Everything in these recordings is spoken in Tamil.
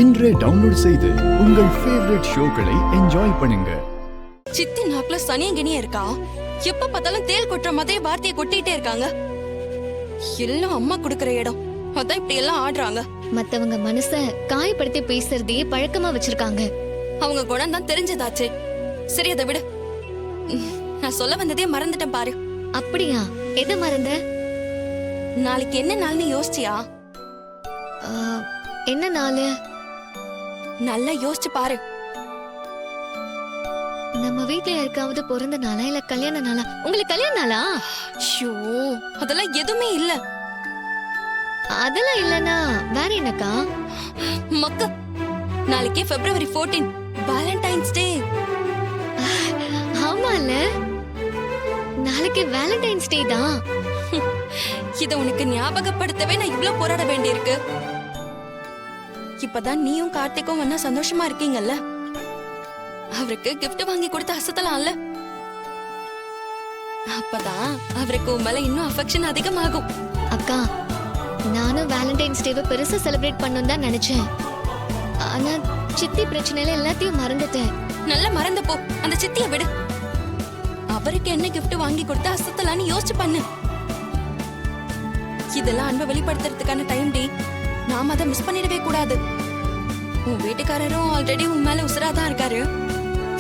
இன்றே டவுன்லோட் செய்து உங்கள் ஃபேவரட் ஷோக்களை என்ஜாய் பண்ணுங்க. சித்தி நாக்குல சனியங்கினியா இருக்கா? எப்ப பார்த்தாலும் தேல் கொட்டுற மாதிரி வார்த்தையை கொட்டிட்டே இருக்காங்க. எல்லாம் அம்மா குடுக்கற இடம், அதான் இப்படி எல்லாம் ஆடுறாங்க. மத்தவங்க மனச காயப்படுத்தி பேசுறதே பழக்கமா வச்சிருக்காங்க. அவங்க குணம் தான் தெரிஞ்சதாச்சு. சரி, அதை விடு. நான் சொல்ல வந்ததே மறந்துட்டேன் பாரு. அப்படியா? எதை மறந்த? நாளைக்கு என்ன நாள்னு யோசிச்சியா? என்ன நாளு? நல்லா யோசிச்சு பாரு. நம்ம வீட்ல யாருக்காவது பிறந்த நாளா இல்ல கல்யாண நாளா? உங்களுக்கு கல்யாண நாளா? ஷோ, அதெல்லாம் எதுவுமே இல்ல. அதெல்லாம் இல்லனா வேற என்னக்கா? மக்க, நாளைக்கு February 14 வேலண்டைன்ஸ் டே. ஆமால, நாளைக்கு வேலண்டைன்ஸ் டே தான். இத உனக்கு ஞாபகப்படுத்தவே நான் இவ்ளோ போராட வேண்டியிருக்கு. இப்பதான் நீயும் கார்த்திக்கும் வந்தா சந்தோஷமா இருக்கீங்கல்ல, அவருக்கு gift வாங்கி கொடுத்து அசத்தலாம்ல. அப்பதான் அவருக்கு உன் மேல இன்னும் அஃபெக்ஷன் அதிகமாகும். அக்கா, நானும் வேலண்டைன்ஸ் டேவை பெருசா செலிப்ரேட் பண்ணணும் தான் நினைச்சேன். ஆனா சித்தி பிரச்சனையில எல்லாத்தையும் மறந்துட்டேன். நல்லா மறந்து போ, அந்த சித்திய விடு. அவருக்கு என்ன gift வாங்கி கொடுத்து அசத்தலான்னு யோசிச்சு பண்ணு. இதெல்லாம் அன்பை வெளிப்படுத்துறதுக்கான டைம் டி. நாம அதை மிஸ் பண்ணிடவே கூடாது. உன் வீட்டுக்காரரும் ஆல்ரெடி உன் மேல உசுராதான் இருக்காரு.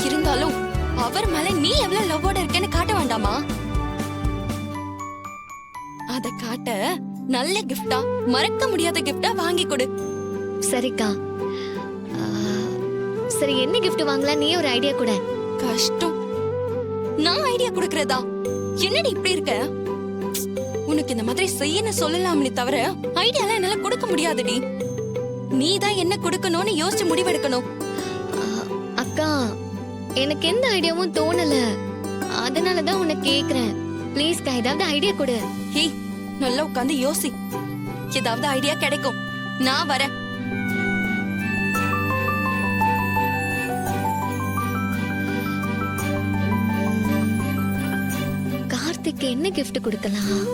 இருந்தாலும் அவர் மேல நீ எவ்வளவு லவ்வோட இருக்கேன்னு காட்ட வேண்டாமா? அத காட்ட நல்ல கிஃப்டா, மறக்க முடியாத கிஃப்டா வாங்கி கொடு. சரிக்கா. சரி, என்ன கிஃப்ட் வாங்கலாம்? நீ ஒரு ஐடியா கொடு. கஷ்டம். நான் ஐடியா கொடுக்கறதா? என்னடி இப்படி இருக்க? உனக்கு இந்த மாதிரி செய்யன்னு சொல்லலாம்னே தவிர ஐடியாலாம் என்னால கொடுக்க முடியாதுடி. நீ தான் என்ன கொடுக்கணும்னு யோசிச்சு முடிவெடுக்கணும். அக்கா, எனக்கு எந்த ஐடியாவும் தோணல, அதனாலதான் உன்னை கேக்குறேன். ப்ளீஸ்க்கா, ஏதாவது ஐடியா கொடு. ஹே, நல்லா உட்காந்து யோசி, ஏதாவது ஐடியா கிடைக்கும். நான் வரேன். கார்த்திக்கு என்ன கிஃப்ட் கொடுக்கலாம்?